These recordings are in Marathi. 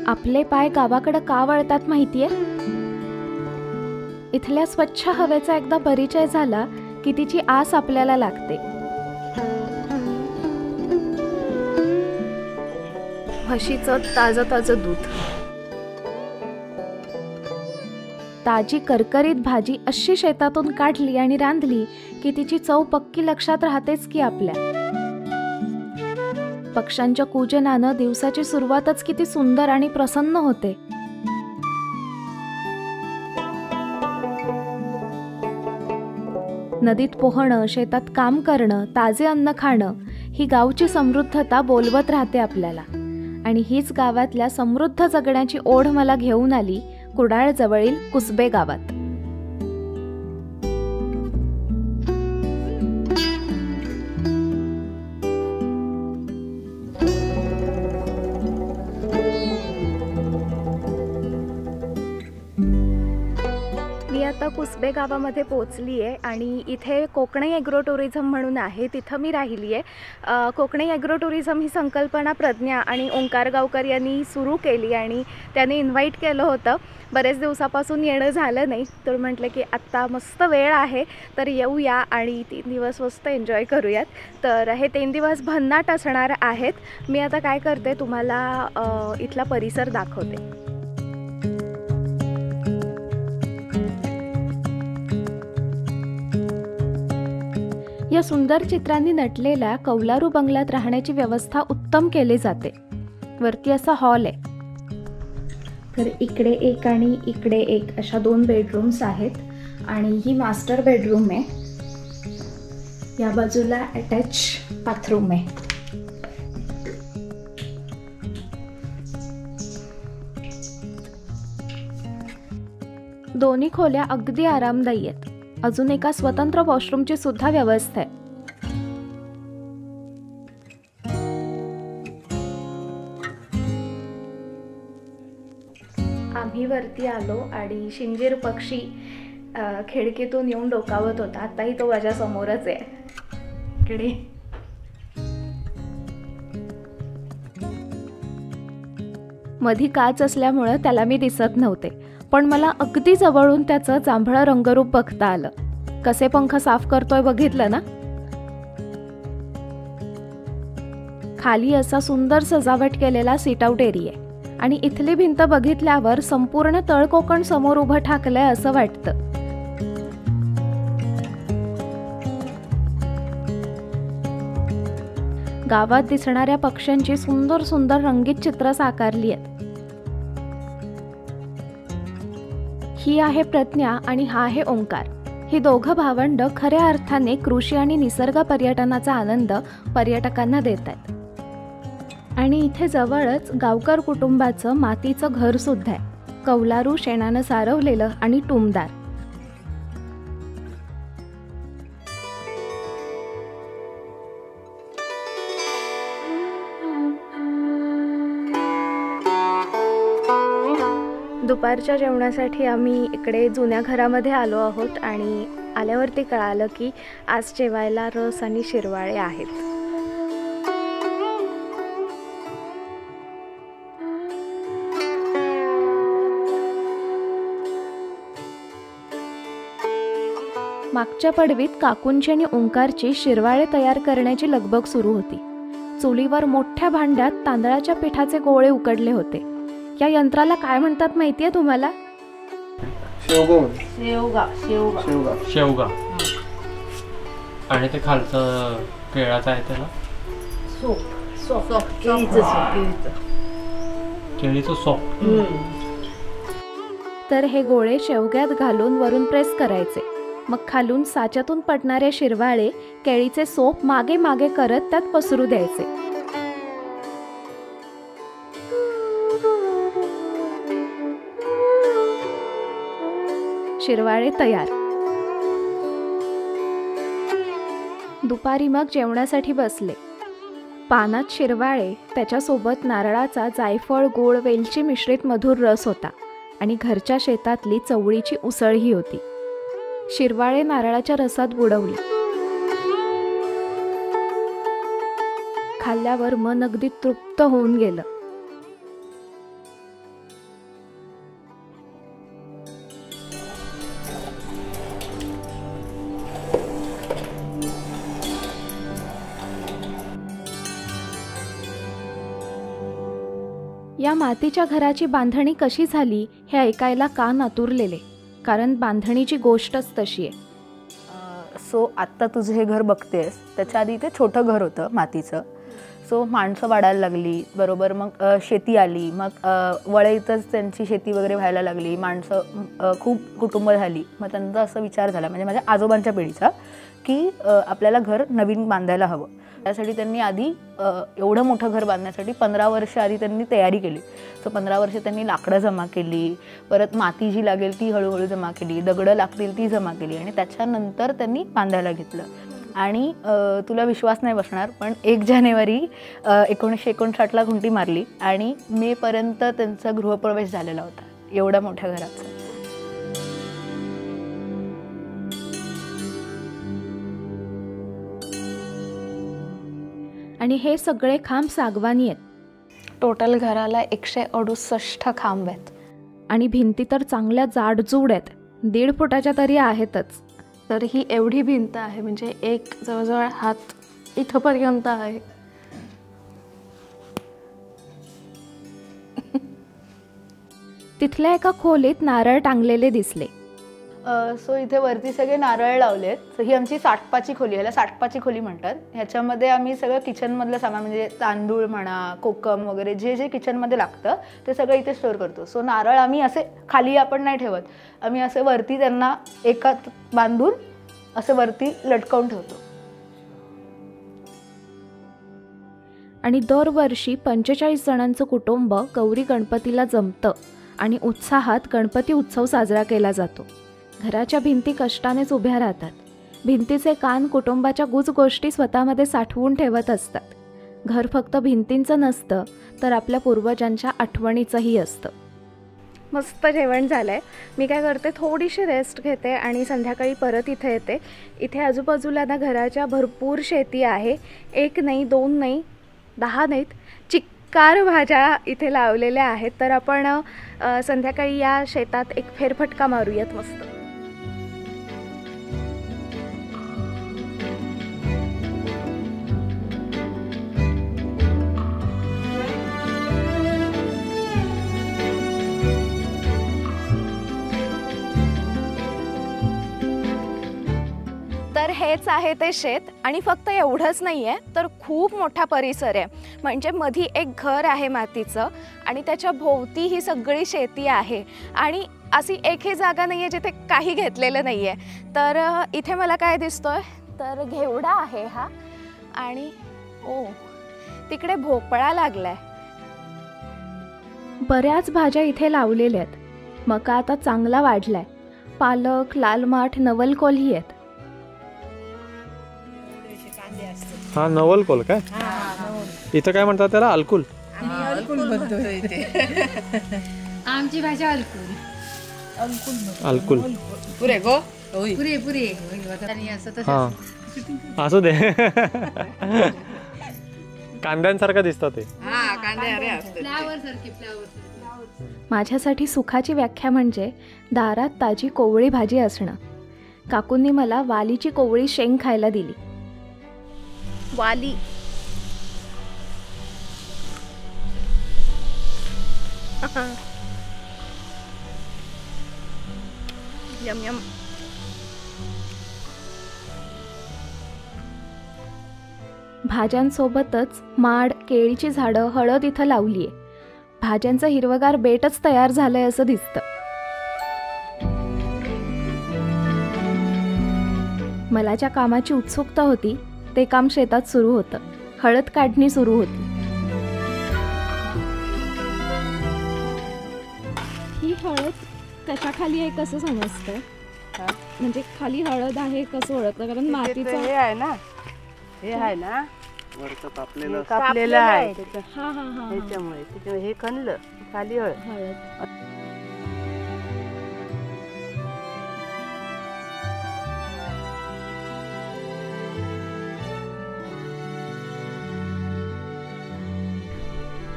आपले पाय गावाकडे का वळतात माहितीये? इथल्या स्वच्छ हवेचा एकदा परिचय झाला की तिची आस आपल्याला लागते. म्हशीचं ताजं ताजं दूध, ताजी करकरीत भाजी अशी शेतातून काढली आणि रांधली की तिची चव पक्की लक्षात राहतेच की आपल्या. पक्ष्यांच्या कूजनानं दिवसाची सुरुवातच किती सुंदर आणि प्रसन्न होते. नदीत पोहणं, शेतात काम करणं, ताजे अन्न खाणं, ही गावची समृद्धता बोलवत राहते आपल्याला. आणि हीच गावातल्या समृद्ध जगण्याची ओढ मला घेऊन आली कुडाळ जवळील कुसबे गावात. मी आता कुसबे गावामध्ये पोचली आहे आणि इथे कोकणी ॲग्रो टुरिझम म्हणून आहे, तिथं मी राहिली आहे. कोकणी ॲग्रो टुरिझम ही संकल्पना प्रज्ञा आणि ओंकार गावकर यांनी सुरू केली आणि त्याने इन्व्हाइट केलं होतं. बरेच दिवसापासून येणं झालं नाही, तर म्हटलं की आत्ता मस्त वेळ आहे तर येऊया आणि 3 दिवस मस्त एन्जॉय करूयात. तर हे 3 दिवस भन्नाट असणार आहेत. मी आता काय करते, तुम्हाला इथला परिसर दाखवते. या सुंदर चित्रांनी नटलेल्या कौलारू बंगल्यात राहण्याची व्यवस्था उत्तम केली जाते. वरती असा हॉल आहे, तर इकडे एक आणि इकडे एक अशा 2 बेडरूम्स आहेत आणि ही मास्टर बेडरूम आहे. या बाजूला अटॅच बाथरूम आहे. दोन्ही खोल्या अगदी आरामदायी आहेत. अजून एका स्वतंत्र वॉशरूमची सुद्धा व्यवस्था आहे. आम्ही वरती आलो आणि शिंजीर पक्षी खिडकीतून येऊन डोकावत होता. आताही तो माझ्या समोरच आहे. इकडे मधी काच असल्यामुळं त्याला मी दिसत नव्हते, पण मला अगदी जवळून त्याचं जांभळं रंगरूप बघता आलं. कसे पंख साफ करतोय बघितलं ना. खाली असा सुंदर सजावट केलेला सीट आउट एरिया आहे आणि इथली भिंत बघितल्यावर संपूर्ण तळकोकण समोर उभं ठाकलंय असं वाटतं. गावात दिसणाऱ्या पक्ष्यांची सुंदर सुंदर रंगीत चित्र साकारली आहेत. ही आहे प्रज्ञा आणि हा आहे ओंकार. ही दोघं भावंड खऱ्या अर्थाने कृषी आणि निसर्ग पर्यटनाचा आनंद पर्यटकांना देत आहेत. आणि इथे जवळच गावकर कुटुंबाचं मातीचं घर सुद्धा आहे, कौलारू शेणानं सारवलेलं आणि टुमदार. दुपारच्या जेवणासाठी आम्ही इकडे जुन्या घरामध्ये आलो आहोत आणि आल्यावरती कळालं की आज जेवायला रस आणि शिरवाळे आहेत. मागच्या पडवीत काकूंची आणि ओंकारची शिरवाळे तयार करण्याची लगबग सुरू होती. चुलीवर मोठ्या भांड्यात तांदळाच्या पिठाचे गोळे उकडले होते. या यंत्राला काय म्हणतात माहितीये तुम्हाला? शेवगा. आणि ते खालचं केळाचं आहे त्याला केळीचं सोप. तर हे गोळे शेवग्यात घालून वरून प्रेस करायचे. मग खालून साच्यातून पडणारे शिरवाळे केळीचे सोप मागे मागे करत त्यात पसरू द्यायचे. शिरवाळे तयार. दुपारी मग जेवणासाठी बसले. पानात शिरवाळे, त्याच्यासोबत नारळाचा जायफळ गोड वेलची मिश्रित मधुर रस होता आणि घरच्या शेतातली चवळीची उसळही होती. शिरवाळे नारळाच्या रसात बुडवली. खाल्ल्यावर मन अगदी तृप्त होऊन गेलं. या मातीच्या घराची बांधणी कशी झाली हे ऐकायला कान आतुरलेले, कारण बांधणीची गोष्टच तशी आहे. सो आत्ता तुझं हे घर बघतेस, त्याच्या आधी इथे छोटं घर होतं मातीचं. सो माणसं वाढायला लागली, बरोबर. मग शेती आली, मग वळईतच त्यांची शेती वगैरे व्हायला लागली, माणसं खूप कुटुंब झाली. मग त्यांचा असा विचार झाला, म्हणजे माझ्या आजोबांच्या पिढीचा, की आपल्याला घर नवीन बांधायला हवं. त्यासाठी त्यांनी आधी एवढं मोठं घर बांधण्यासाठी 15 वर्ष आधी त्यांनी तयारी केली. सो 15 वर्ष त्यांनी लाकडं जमा केली, परत माती जी लागेल ती हळूहळू जमा केली, दगडं लागतील ती जमा केली, आणि त्याच्यानंतर त्यांनी बांधायला घेतलं. आणि तुला विश्वास नाही बसणार, पण 1 जानेवारी 1959ला घुंटी मारली आणि मेपर्यंत त्यांचा गृहप्रवेश झालेला होता एवढ्या मोठ्या घराचा. आणि हे सगळे खांब सागवानी आहेत. टोटल घराला 168 खांब आहेत. आणि भिंती तर चांगल्या जाडजूड आहेत, 1.5 फुटाच्या तरी आहेतच. तर ही एवढी भिंत आहे, म्हणजे एक जवळजवळ हात इथपर्यंत आहे. तिथल्या एका खोलीत नारळ टांगलेले दिसले. सो इथे वरती सगळे नारळ लावलेत. सो ही आमची साठपाची खोली, ह्याला साठपाची खोली म्हणतात. ह्याच्यामध्ये आम्ही सगळं किचनमधलं सामान, म्हणजे तांदूळ म्हणा, कोकम वगैरे जे जे किचनमध्ये लागतं ते सगळं इथे स्टोअर करतो. सो नारळ आम्ही असे खाली आपण नाही ठेवत, आम्ही असे वरती त्यांना एकात बांधून असं वरती लटकवून ठेवतो. आणि दरवर्षी 45 जणांचं कुटुंब गौरी गणपतीला जमतं आणि उत्साहात गणपती उत्सव साजरा केला जातो. घराच्या भिंती कष्टानेच उभ्या राहतात. भिंतीचे कान कुटुंबाच्या गोष्टी स्वतःमध्ये साठवून ठेवत असतात. घर फक्त भिंतींचं नसतं, तर आपल्या पूर्वजांच्या आठवणीचंही असतं. मस्त जेवण झालं आहे. मी काय करते, थोडीशी रेस्ट घेते आणि संध्याकाळी परत इथे येते. इथे आजूबाजूला ना घराच्या भरपूर शेती आहे. 1 नाही, 2 नाही, 10 नाहीत, चिक्कार भाज्या इथे लावलेल्या आहेत. तर आपण संध्याकाळी या शेतात एक फेरफटका मारूयात मस्त. तर हेच आहे ते शेत. आणि फक्त एवढंच नाही आहे, तर खूप मोठा परिसर आहे. म्हणजे मधी एक घर आहे मातीचं, आणि त्याच्या भोवती ही सगळी शेती आहे. आणि अशी एकही जागा नाही आहे जिथे काही घेतलेलं नाही आहे. तर इथे मला काय दिसतोय, तर घेवडा आहे हा, आणि तिकडे भोपळा लागलाय. बऱ्याच भाज्या इथे लावलेल्या आहेत. मका आता चांगला वाढलाय. पालक, लाल माठ, नवलकोलही आहेत. हा नवलकोल काय? इथं काय म्हणतात त्याला? अलकुल. आमची भाषा अलकुल. अलकुल पुरे गो पुरे पुरे हा असू दे. कांद्यांसारखं दिसतं ते. फ्लावर सारखी फ्लावर. माझ्यासाठी सुखाची व्याख्या म्हणजे दारात ताजी कोवळी भाजी असणं. काकूंनी मला वालीची कोवळी शेंग खायला दिली. वाली यम यम. भाज्यांसोबतच माड, केळीची झाडं, हळद इथं लावली आहे. भाज्यांचं हिरवगार बेटच तयार झालंय असं दिसतं. मला ज्या कामाची उत्सुकता होती ते काम शेतात सुरू होतं. हळद काढणी सुरू होती. ही हळद त्याच्या खाली आहे कसं समजतं? म्हणजे खाली हळद आहे कसं ओळखतं? कारण मातीचं हे आहे ना, हे आहे ना कापलेलं आहे त्याच्यामुळे हे खणलं खाली हळद.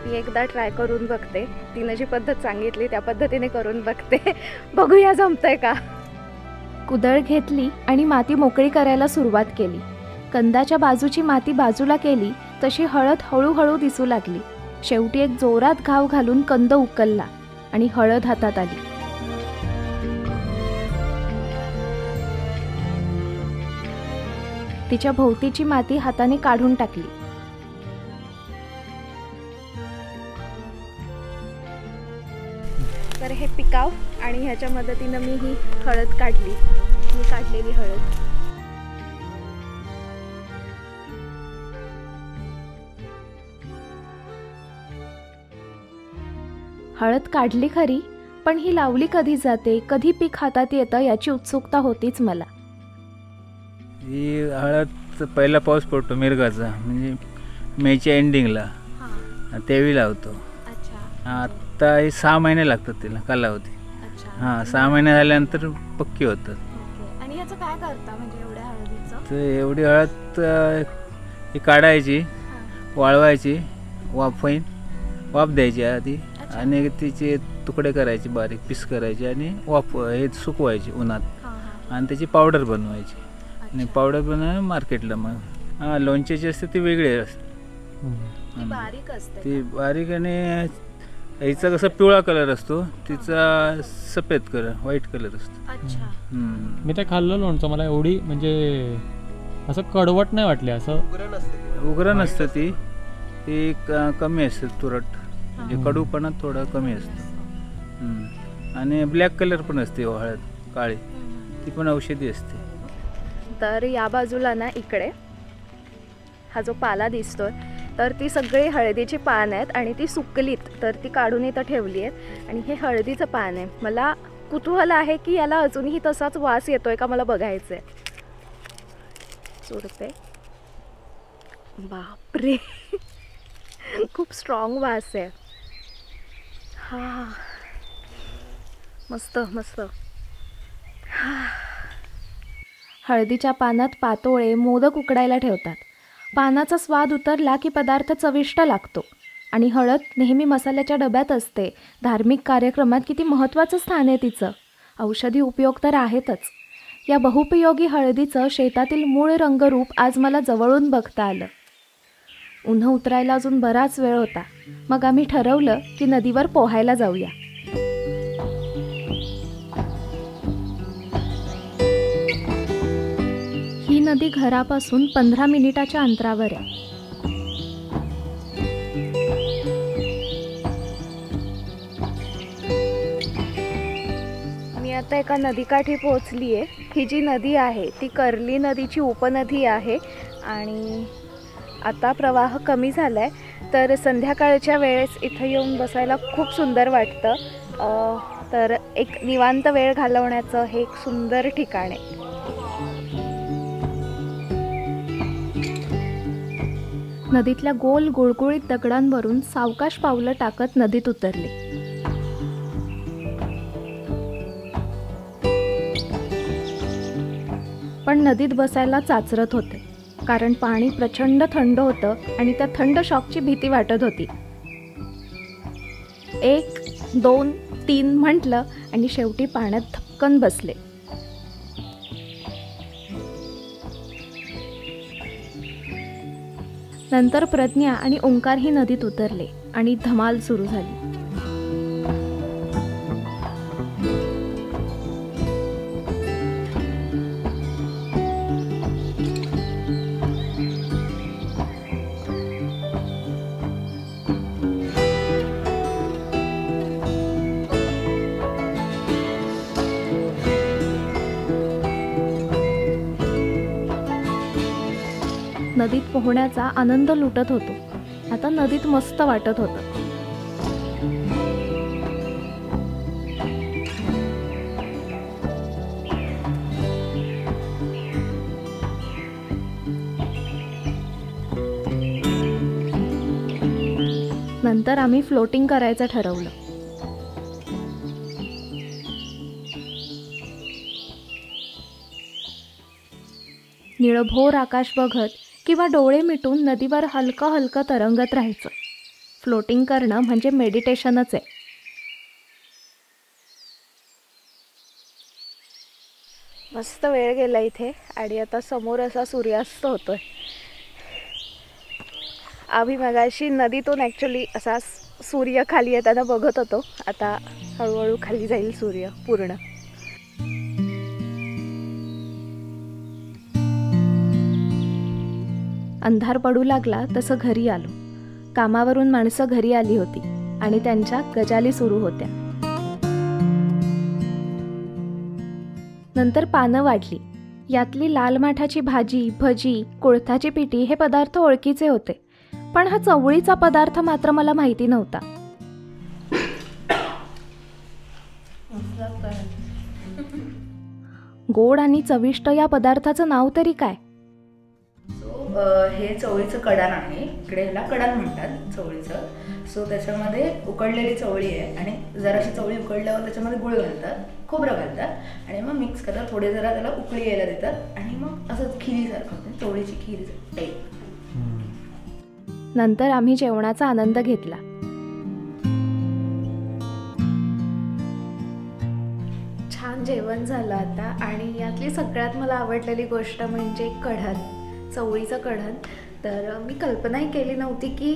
मी एकदा ट्राय करून बघते. तिने जी पद्धत सांगितली त्या पद्धतीने करून बघते. बघूया जमतंय का. कुदळ घेतली आणि माती मोकळी करायला सुरुवात केली. कंदाच्या बाजूची माती बाजूला केली तशी हळद हळूहळू दिसू लागली. शेवटी एक जोरात घाव घालून कंद उकलला आणि हळद हातात आली. तिच्या भोवतीची माती हाताने काढून टाकली. तर हे पिकाव आणि ह्याच्या मदतीनं मी ही हळद काढली, मी काढलेली हळद. हळद काढली खरी, पण ही लावली कधी जाते, कधी पीक हातात येतं याची उत्सुकता होतीच मला. ही हळद पहिला पाऊस पडतो मिरगाचा, म्हणजे मेच्या एंडिंगला, त्यावेळी लावतो. आता हे 6 महिने लागतात तिला कालावधी. हां, 6 महिने झाल्यानंतर पक्की होतात. आणि याचं काय करता म्हणजे एवढ्या हळदीचं? तर एवढी हळद ही काढायची, वाळवायची, वाफ द्यायची आधी, आणि तिचे तुकडे करायचे, बारीक पीस करायचे आणि हे सुकवायची उन्हात, आणि त्याची पावडर बनवायची. आणि पावडर बनवायला मार्केटला मग लोणच्याची असते ती वेगळी असते, बारीक असते ती बारीक. आणि हिचा कसा पिवळा कलर असतो, तिचा सफेद कलर, व्हाईट कलर असतो. अच्छा. मी ते खाल्लं लोणचं, मला एवढी म्हणजे असं कडवट नाही वाटले, असं उग्र नसतं. ती कमी असते तुरट, म्हणजे कडूपणा थोडा कमी असतो. आणि ब्लॅक कलर पण असते हळद, काळी, ती पण औषधी असते. तर या बाजूला ना इकडे हा जो पाला दिसतोय, तर ती सगळी हळदीची पान आहेत आणि ती सुकलीत, तर ती काढून इथं ठेवली आहेत. आणि हे हळदीचं पान आहे. मला कुतूहल आहे की याला अजूनही तसाच वास येतोय का, मला बघायचं आहे. चुरते, बापरे खूप स्ट्रॉंग वास आहे. हा, मस्त मस्त. हळदीच्या पानात पातोळे, मोदक उकडायला ठेवतात. पानाचा स्वाद उतरला की पदार्थ चविष्ट लागतो. आणि हळद नेहमी मसाल्याच्या डब्यात असते. धार्मिक कार्यक्रमात किती महत्त्वाचं स्थान आहे तिचं. औषधी उपयोग तर आहेतच. या बहुपयोगी हळदीचं शेतातील मूळ रंगरूप आज मला जवळून बघता आलं. उन्हं उतरायला अजून बराच वेळ होता. मग आम्ही ठरवलं की नदीवर पोहायला जाऊया. ही नदी घरापासून 15 मिनिटाच्या अंतरावर आहे. मी आता एका नदीकाठी पोहोचली आहे. ही जी नदी आहे ती कर्ली नदीची उपनदी आहे आणि आता प्रवाह कमी झाला आहे. तर संध्याकाळच्या वेळेस इथं येऊन बसायला खूप सुंदर वाटतं. तर एक निवांत वेळ घालवण्याचं हे एक सुंदर ठिकाण आहे. नदीतल्या गोल गुळगुळीत दगडांवरून सावकाश पावलं टाकत नदीत उतरले. पण नदीत बसायला चाचरत होते, कारण पाणी प्रचंड थंड होतं आणि त्या थंड शॉकची भीती वाटत होती. 1, 2, 3 म्हटलं आणि शेवटी पाण्यात धपकन बसले. नंतर प्रज्ञा आणि ओंकार ही नदीत उतरले आणि धमाल सुरू झाली. नदीत पोहण्याचा आनंद लुटत होतो. आता नदीत मस्त वाटत होतं. नंतर आम्ही फ्लोटिंग करायचं ठरवलं. निळभोर आकाश बघत किंवा डोळे मिटून नदीवर हलकं हलकं तरंगत राहायचं. फ्लोटिंग करणं म्हणजे मेडिटेशनच आहे. मस्त वेळ गेला इथे आणि आता समोर असा सूर्यास्त होतोय. आम्ही मगाशी नदीतून ॲक्च्युली असा सूर्य खाली येताना बघत होतो. आता हळूहळू खाली जाईल सूर्य पूर्ण. अंधार पडू लागला तसं घरी आलो. कामावरून माणसं घरी आली होती आणि त्यांच्या गजाली सुरू होत्या. नंतर पानं वाढली. यातली लाल माठाची भाजी, भजी, कोळथाची पिठी हे पदार्थ ओळखीचे होते, पण हा चवळीचा पदार्थ मात्र मला माहिती नव्हता. गोड आणि चविष्ट या पदार्थाचं नाव तरी काय? हे चवळीचं कडाण आहे. इकडे ह्याला कडाण म्हणतात चवळीचं. सो त्याच्यामध्ये उकडलेली चवळी आहे आणि जराशी चवळी उकडल्यावर त्याच्यामध्ये गुळ घालतात, खोबरं घालतात आणि मग मिक्स करतात. थोडे जरा त्याला उकळी यायला देतात आणि मग असंच खिरीसारखं होतं, चवळीची खीर टाईप. नंतर आम्ही जेवणाचा आनंद घेतला. छान जेवण झालं आता आणि यातली सगळ्यात मला आवडलेली गोष्ट म्हणजे कढण, चवळीचं कढण. तर मी कल्पनाही केली नव्हती की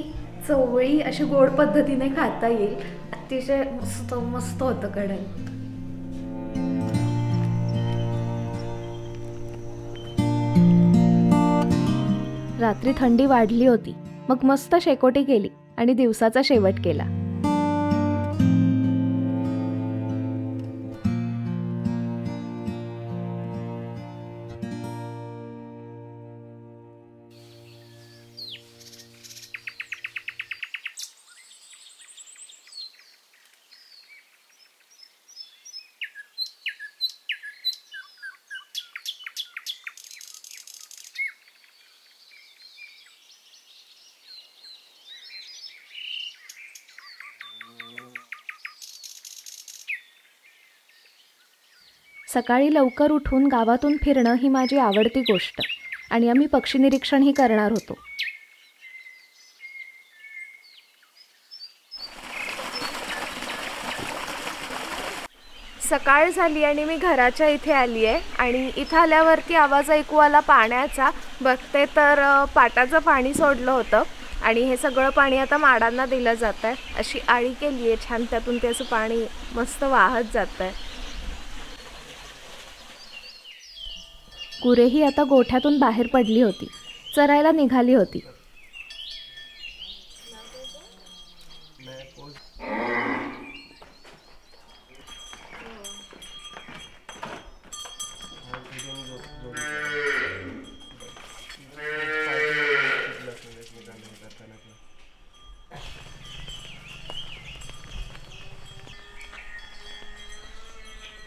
चवळी अशी गोड पद्धतीने खाता येईल. अतिशय मस्त मस्त होतं कढण. रात्री थंडी वाढली होती, मग मस्त शेकोटी केली आणि दिवसाचा शेवट केला. सकाळी लवकर उठून गावातून फिरणं ही माझी आवडती गोष्ट आणि आम्ही पक्षी निरीक्षणही करणार होतो. सकाळ झाली आणि मी घराच्या इथे आली आहे आणि इथं आल्यावरती आवाज ऐकू आला पाण्याचा. बघते तर पाटाचं पाणी सोडलं होतं आणि हे सगळं पाणी आता माडांना दिलं जात आहे. अशी आळी केली आहे छान, त्यातून ते असं पाणी मस्त वाहत जात आहे. गुरेही आता गोठ्यातून बाहेर पडली होती, चरायला निघाली होती.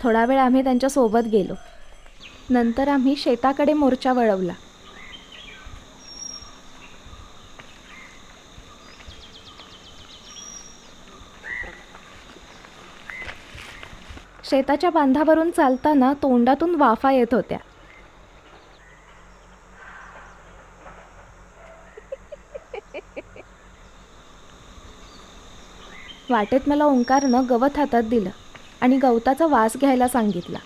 थोडा वेळ आम्ही त्यांच्या सोबत गेलो. नंतर आम्ही शेताकडे मोर्चा वळवला. शेताच्या बांधावरून चालताना तोंडातून वाफा येत होत्या. वाटेत मला ओंकारनं गवत हातात दिलं आणि गवताचा वास घ्यायला सांगितला.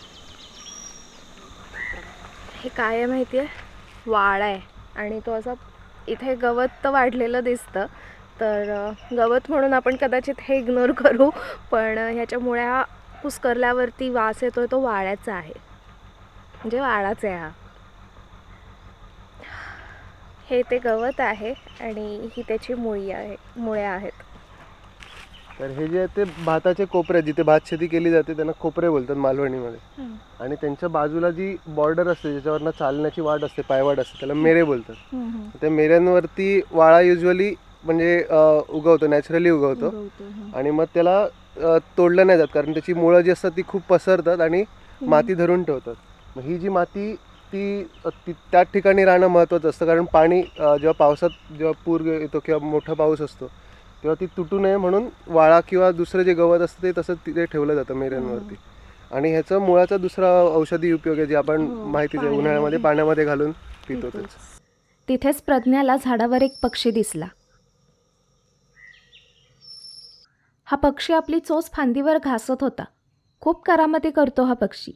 हे काय आहे माहिती आहे? वाळा आहे आणि तो असा इथे गवत तर वाढलेलं दिसतं, तर गवत म्हणून आपण कदाचित हे इग्नोर करू, पण ह्याच्या मुळ्या कुस्करल्यावरती वास येतोय तो वाळ्याचा आहे, म्हणजे वाळाच आहे हा. हे ते गवत आहे आणि ही त्याची मुळ्या आहेत. तर हे जे आहे ते भाताचे कोपरे, जिथे भात शेती केली जाते त्यांना कोपरे बोलतात मालवणीमध्ये. आणि त्यांच्या बाजूला जी बॉर्डर असते ज्याच्यावरनं चालण्याची वाट असते, पायवाट असते, त्याला मेरे बोलतात. त्या मेऱ्यांवरती वाळा युजली म्हणजे उगवतो, नॅचरली उगवतो आणि मग त्याला तोडलं नाही जात, कारण त्याची मुळं जी असतात ती खूप पसरतात आणि माती धरून ठेवतात. मग ही जी माती ती त्याच ठिकाणी राहणं महत्त्वाचं असतं, कारण पाणी जेव्हा पावसात जेव्हा पूर येतो किंवा मोठा पाऊस असतो तेव्हा ती तुटू नये म्हणून वाळा किंवा दुसरं जे गवत असतं ते तसं तिथे ठेवलं जातं मेऱ्यांवरती. आणि ह्याचं मुळाचा दुसरा औषधी उपयोग आहे जे आपण माहितीच आहे, उन्हाळ्यामध्ये पाण्यामध्ये घालून पितो. तिथेच प्रज्ञाला झाडावर एक पक्षी दिसला. हा पक्षी आपली चोच फांदीवर घासत होता. खूप करामती करतो हा पक्षी.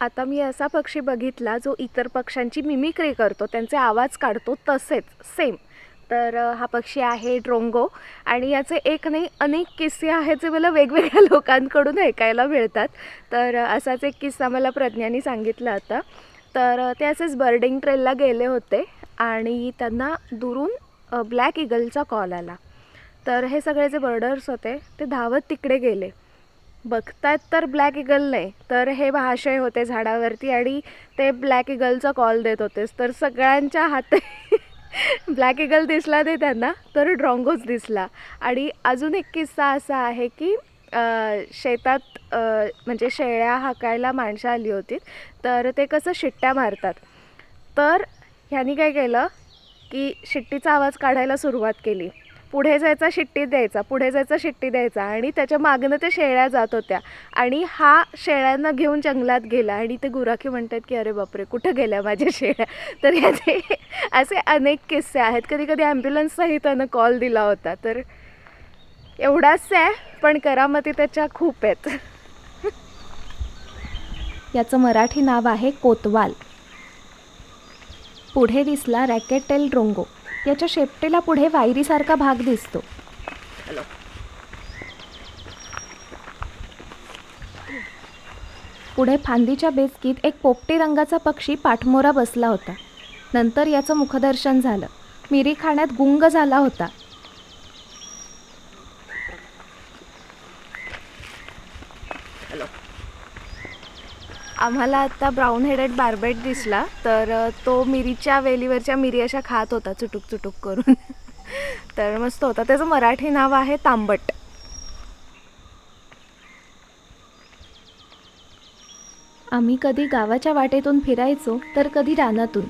आता मी असा पक्षी बघितला जो इतर पक्ष्यांची मिमिक्री करतो, त्यांचे आवाज काढतो तसेच सेम, तर हा पक्षी आहे ड्रोंगो आणि याचे एक नाही अनेक किस्से आहेत जे मला वेगवेगळ्या लोकांकडून ऐकायला मिळतात. तर असाच एक किस्सा मला प्रज्ञाने सांगितला होता. तर ते असेच बर्डिंग ट्रेलला गेले होते आणि त्यांना दुरून ब्लॅक ईगलचा कॉल आला. तर हे सगळे जे बर्डर्स होते ते धावत तिकडे गेले. बघतात तर ब्लॅक ईगल नाही, तर हे महाशय होते झाडावरती आणि ते ब्लॅक ईगलचा कॉल देत होतेच. तर सगळ्यांच्या हाती ब्लॅक ईगल दिसला नाही त्यांना, तर ड्रोंगोच दिसला. आणि अजून एक किस्सा असा आहे की शेतात म्हणजे शेळ्या हाकायला माणसं आली होती. तर ते कसं शिट्ट्या मारतात, तर ह्यांनी काय केलं की शिट्टीचा आवाज काढायला सुरुवात केली. पुढे जायचा शिट्टी द्यायचा, पुढे जायचा शिट्टी द्यायचा आणि त्याच्या मागनं ते शेळ्या जात होत्या आणि हा शेळ्यांना घेऊन जंगलात गेला. आणि ते गुराखी म्हणतात की अरे बापरे कुठं गेल्या माझ्या शेळ्या. तर याचे असे अनेक किस्से आहेत. कधी कधी ॲम्ब्युलन्सचाही त्यानं कॉल दिला होता. तर एवढाच आहे, पण करामती त्याच्या खूप आहेत. याचं मराठी नाव आहे कोतवाल. पुढे दिसला रॅकेट टेल ड्रोंगो. याच्या शेपटीला पुढे वायरीसारखा भाग दिसतो. पुढे फांदीच्या बेचकीत एक पोपटी रंगाचा पक्षी पाठमोरा बसला होता. नंतर याचं मुखदर्शन झालं. मिरी खाण्यात गुंग झाला होता. आम्हाला आत्ता ब्राऊन हेडेड बार्बेट दिसला. तर तो मिरीच्या वेलीवरच्या मिरी अशा खात होता चुटूक चुटूक करून. तर मस्त होता. त्याचं मराठी नाव आहे तांबट. आम्ही कधी गावाच्या वाटेतून फिरायचो तर कधी रानातून.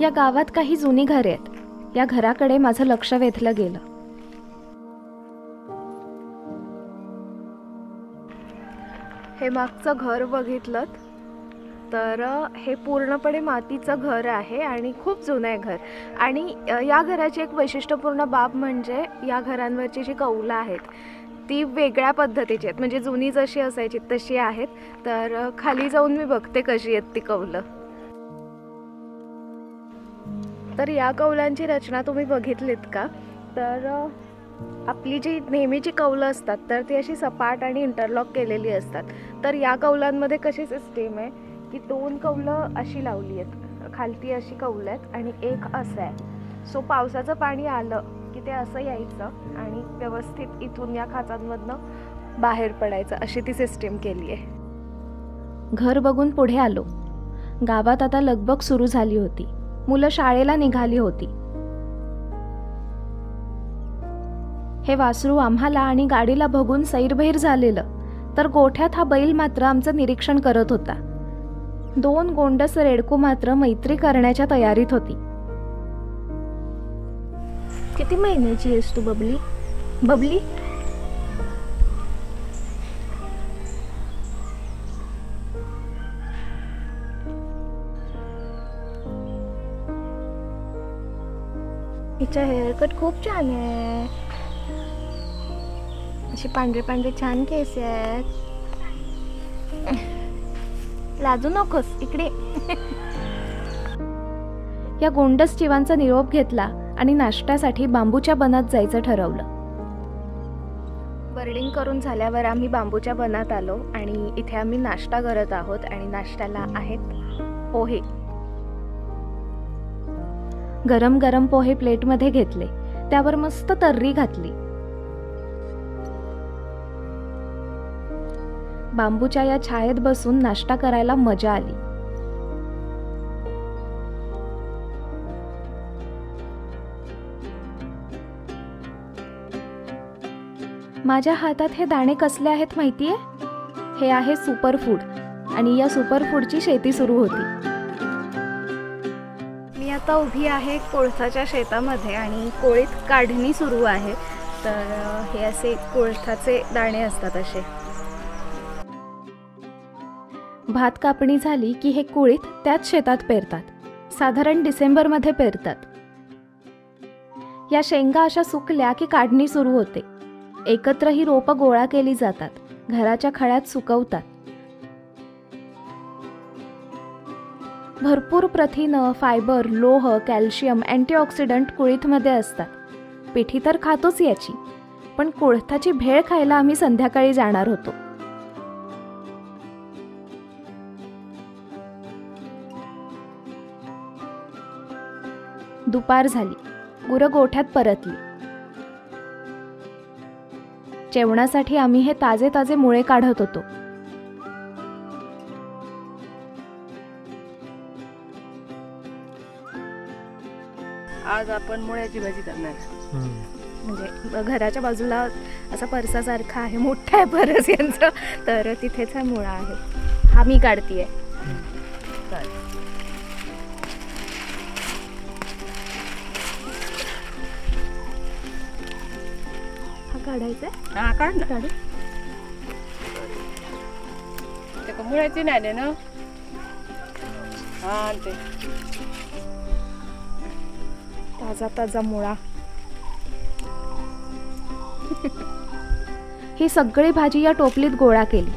या गावात काही जुनी घरे आहेत. या घराकडे माझं लक्ष वेधलं गेलं. हे मागचं घर बघितलं तर हे पूर्णपणे मातीचं घर आहे आणि खूप जुनं आहे घर. आणि या घराची एक वैशिष्ट्यपूर्ण बाब म्हणजे या घरांवरची जी कौलं आहेत ती वेगळ्या पद्धतीची आहेत. म्हणजे जुनी जशी असायची तशी आहेत. तर खाली जाऊन मी बघते कशी आहेत ती कौलं. तर या कौलांची रचना तुम्ही बघितलीत का? तर आपली जी नेहमीची कौलं असतात तर ती अशी सपाट आणि इंटरलॉक केलेली असतात. तर या कौलांमध्ये कशी सिस्टीम आहे की 2 कौलं अशी लावली आहेत, खालती अशी कौलं आहेत आणि एक असं आहे. सो पावसाचं पाणी आलं की ते असं यायचं आणि व्यवस्थित इथून या खाचांमधनं बाहेर पडायचं, अशी ती सिस्टीम केली आहे. घर बघून पुढे आलो. गावात आता लगबग सुरू झाली होती. मुलं शाळेला निघाली होती. हे वासरू आम्हाला आणि गाडीला बघून सैरभैर झालेलं. तर गोठ्यात हा बैल मात्र आमचं निरीक्षण करत होता. 2 गोंडस रेडकू मात्र मैत्री करण्याच्या तयारीत होती. किती महिन्याची आहेस तू बबली? बबली हिचा हेअरकट खूप छान आहे. अशी पांढरे पांढरे छान केस आहेत. लाजू नकोस, इकडे. या गोंडस जीवांचा निरोप घेतला आणि नाश्त्यासाठी बांबूच्या बनात जायचं ठरवलं. बर्डिंग करून झाल्यावर आम्ही बांबूच्या बनात आलो आणि इथे आम्ही नाश्ता करत आहोत. आणि नाश्त्याला आहेत पोहे. गरम गरम पोहे प्लेटमध्ये घेतले. त्यावर मस्त तर्री घातली. बांबूच्या या छायेत बसून नाश्ता करायला मजा आली. माझ्या हातात हे दाणे कसले आहेत माहितीये? हे आहे सुपर फूड आणि या सुपर फूडची शेती सुरू होती. मी आता उभी आहे कोळथाच्या शेतामध्ये आणि कोळीत काढणी सुरू आहे. तर हे असे कोळथाचे दाणे असतात असे. भात कापणी झाली की हे कुळीथ त्याच शेतात पेरतात. साधारण डिसेंबरमध्ये पेरतात. या शेंगा अशा सुकल्या की काढणी सुरू होते. एकत्र ही रोपं गोळा केली जातात. घराच्या खळ्यात सुकवतात. भरपूर प्रथिनं, फायबर, लोह, कॅल्शियम, अँटीऑक्सिडंट कुळीथमध्ये असतात. पिठी तर खातोच याची, पण कुळथाची भेळ खायला आम्ही संध्याकाळी जाणार होतो. दुपार झाली. गुरं गोठ्यात परतली. जेवणासाठी आम्ही हे ताजे ताजे मुळे काढत होतो. आज आपण मुळ्याची भाजी करणार. म्हणजे घराच्या बाजूला असा परसासारखा आहे, मोठा आहे परस यांचं, तर तिथेच हा मुळा आहे. हा मी काढतीये. हा काढायचा आहे? हा काढ ना. काढू. ते मुळ्याची नाही ना. हा ते ताजा ताजा मुळा. ही सगळी भाजी या टोपलीत गोळा केली.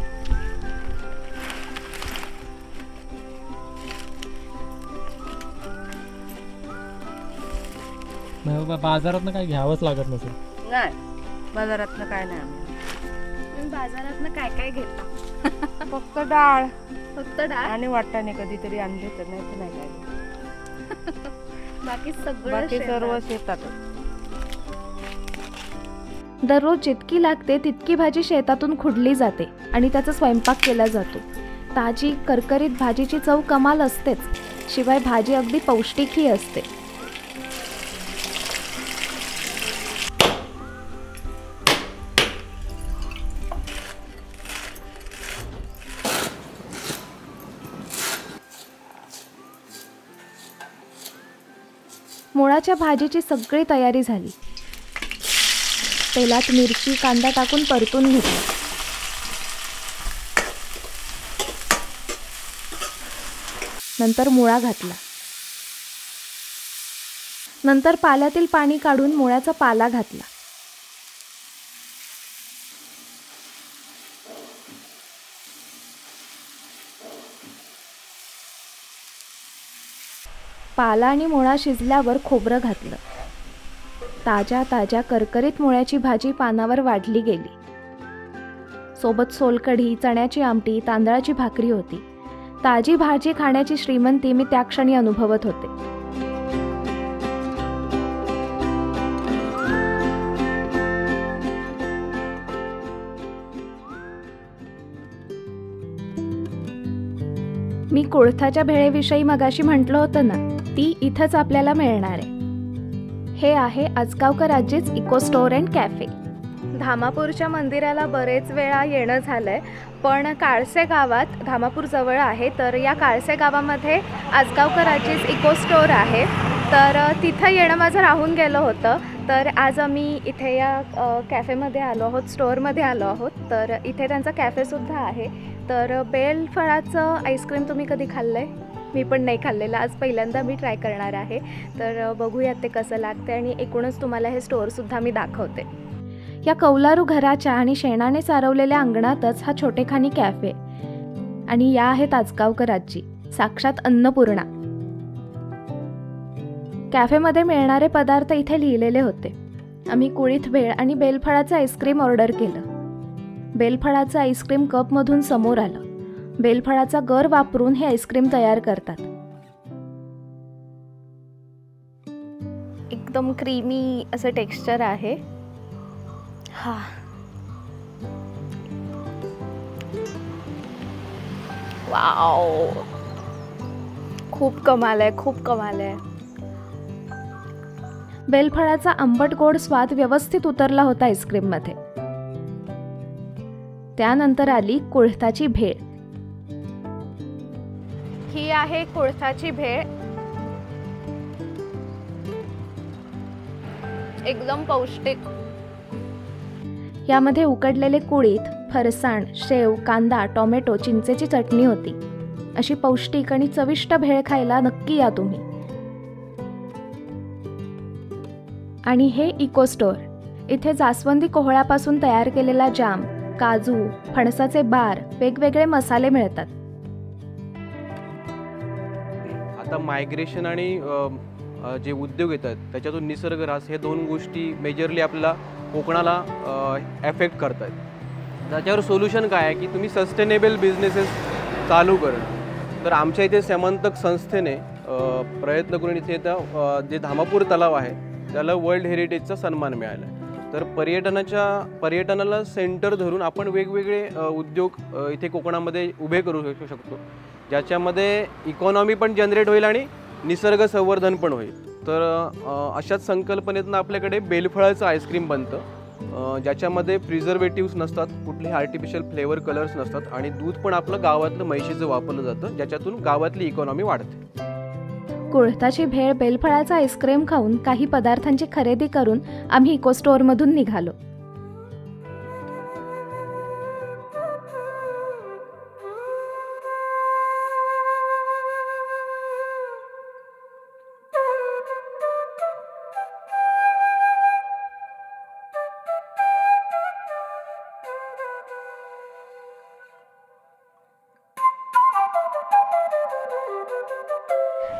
बाजारात काय घ्यावंच लागत नसेल. नाही, बाजारातनं काय नाही आम्ही. बाजारातनं काय काय घेता? फक्त डाळ. फक्त डाळ आणि वाटाणे कधीतरी आणले तर, नाही तर नाही काय. बाकी सगळं बाकी सर्व शेतात. दररोज जितकी लागते तितकी भाजी शेतातून खुडली जाते आणि त्याचा स्वयंपाक केला जातो. ताजी करकरीत भाजीची चव कमाल असतेच, शिवाय भाजी अगदी पौष्टिकही असते. मुळाच्या भाजीची सगळी तयारी झाली. तेलात मिरची, कांदा टाकून परतून घेतला. नंतर मुळा घातला. नंतर पाल्यातील पाणी काढून मुळ्याचा पाला घातला. पाला आणि मुळा शिजल्यावर खोबरं घातलं. ताज्या ताज्या करकरीत मुळ्याची भाजी पानावर वाढली गेली. सोबत सोलकढी, चण्याची आमटी, तांदळाची भाकरी होती. ताजी भाजी खाण्याची श्रीमंती मी त्या क्षणी अनुभवत होते. मी कुळथाच्या भेळेविषयी मगाशी म्हटलं होतं ना, ती इथंच आपल्याला मिळणार आहे. हे आहे आजगावकर आजीच इको स्टोअर अँड कॅफे. धामापूरच्या मंदिराला बरेच वेळा येणं झालंय, पण काळसे गावात धामापूर जवळ आहे, तर या काळसे गावामध्ये आजगावकर आजीच इको स्टोअर आहे. तर तिथं येणं माझं राहून गेलं होतं. तर आज आम्ही इथे या कॅफेमध्ये आलो आहोत, स्टोअरमध्ये आलो आहोत. तर इथे त्यांचा कॅफेसुद्धा आहे. तर बेलफळाचं आईस्क्रीम तुम्ही कधी खाल्लं आहे? मी पण नाही खाल्लेलं, आज पहिल्यांदा मी ट्राय करणार आहे. तर बघूयात ते कसं लागते आणि एकूणच तुम्हाला हे स्टोअरसुद्धा मी दाखवते. या कौलारू घराच्या आणि शेणाने सारवलेल्या अंगणातच हा छोटेखानी कॅफे. आणि या आहेत आजगावकर आजी, साक्षात अन्नपूर्णा. कॅफेमध्ये मिळणारे पदार्थ इथे लिहिलेले होते. आम्ही कुळीथ भेळ आणि बेलफळाचं आईस्क्रीम ऑर्डर केलं. बेलफळाचं आईस्क्रीम कपमधून समोर आलं. बेलफळाचा गर वापरून हे आईस्क्रीम तयार करतात. एकदम क्रीमी असं टेक्स्चर आहे. हा, वाव, खूप कमाल आहे, खूप कमाल आहे. बेलफळाचा आंबट गोड स्वाद व्यवस्थित उतरला होता आईस्क्रीममध्ये. त्यानंतर आली कुळथाची भेळ. ही आहे कुळथाची भेळ. एकदम पौष्टिक. यामध्ये उकडलेले कुळीथ, फरसाण, शेव, कांदा, टोमॅटो, चिंचेची चटणी होती. अशी पौष्टिक आणि चविष्ट भेळ खायला नक्की या तुम्ही. आणि हे इको स्टोअर. इथे जास्वंदी कोहळ्यापासून तयार केलेला जाम, काजू, फणसाचे बार, वेगवेगळे मसाले मिळतात. आता मायग्रेशन आणि जे उद्योग येतात त्याच्यातून निसर्गऱ्हास हे दोन गोष्टी मेजरली आपल्याला कोकणाला एफेक्ट करतात. त्याच्यावर सोल्युशन काय आहे की तुम्ही सस्टेनेबल बिझनेसेस चालू करणं. तर आमच्या इथे समंतक संस्थेने प्रयत्न करून इथे जे धामापूर तलाव आहे त्याला वर्ल्ड हेरिटेजचा सन्मान मिळाला आहे. तर पर्यटनाला सेंटर धरून आपण वेगवेगळे उद्योग इथे कोकणामध्ये उभे करू शकतो, ज्याच्यामध्ये इकॉनॉमी पण जनरेट होईल आणि निसर्ग संवर्धन पण होईल. तर अशाच संकल्पनेतून आपल्याकडे बेलफळाचं आईस्क्रीम बनतं, ज्याच्यामध्ये प्रिझर्वेटिव्स नसतात, कुठलेही आर्टिफिशियल फ्लेवर कलर्स नसतात आणि दूध पण आपलं गावातलं म्हैशीचं वापरलं जातं, ज्याच्यातून गावातली इकॉनॉमी वाढते. कुळथाची भेळ, बेलफळाचा आईस्क्रीम खाऊन काही पदार्थांची खरेदी करून आम्ही इको स्टोअरमधून निघालो.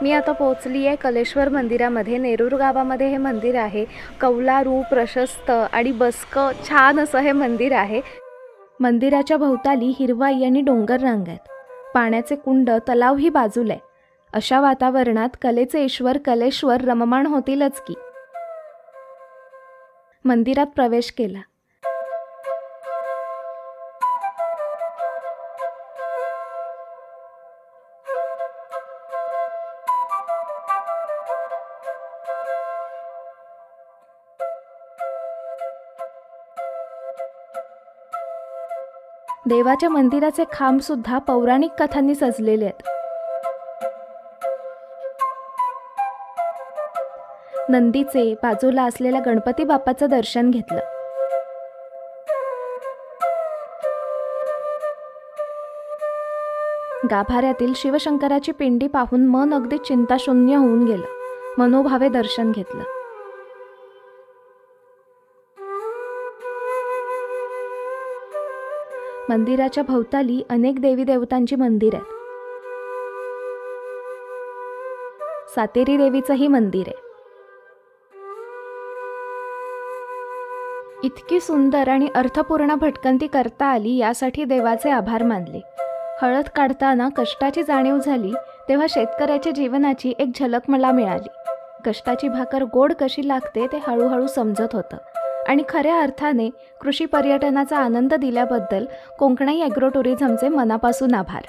मी आता पोहोचली आहे कलेश्वर मंदिरामध्ये. नेरूर गावामध्ये हे मंदिर आहे. कौलारू, प्रशस्त आणि बसकं छान असं हे मंदिर आहे. मंदिराच्या भोवताली हिरवाई आणि डोंगर रांग आहेत. पाण्याचे कुंड, तलावही बाजूला आहे. अशा वातावरणात कलेचे ईश्वर कलेश्वर रममाण होतीलच की. मंदिरात प्रवेश केला. देवाच्या मंदिराचे खांब सुद्धा पौराणिक कथांनी सजलेले आहेत. नंदीचे, बाजूला असलेल्या गणपती बाप्पाचं दर्शन घेतलं. गाभाऱ्यातील शिवशंकराची पिंडी पाहून मन अगदी चिंताशून्य होऊन गेलं. मनोभावे दर्शन घेतलं. मंदिराच्या भोवताली अनेक देवी देवतांची मंदिर आहेत. सातेरी देवीचंही मंदिर आहे. इतकी सुंदर आणि अर्थपूर्ण भटकंती करता आली यासाठी देवाचे आभार मानले. हळद काढताना कष्टाची जाणीव झाली तेव्हा शेतकऱ्याच्या जीवनाची एक झलक मला मिळाली. कष्टाची भाकर गोड कशी लागते ते हळूहळू समजत होतं. आणि खऱ्या अर्थाने कृषी पर्यटनाचा आनंद दिल्याबद्दल कोकणाई ॲग्रो टुरिझमचे मनापासून आभार.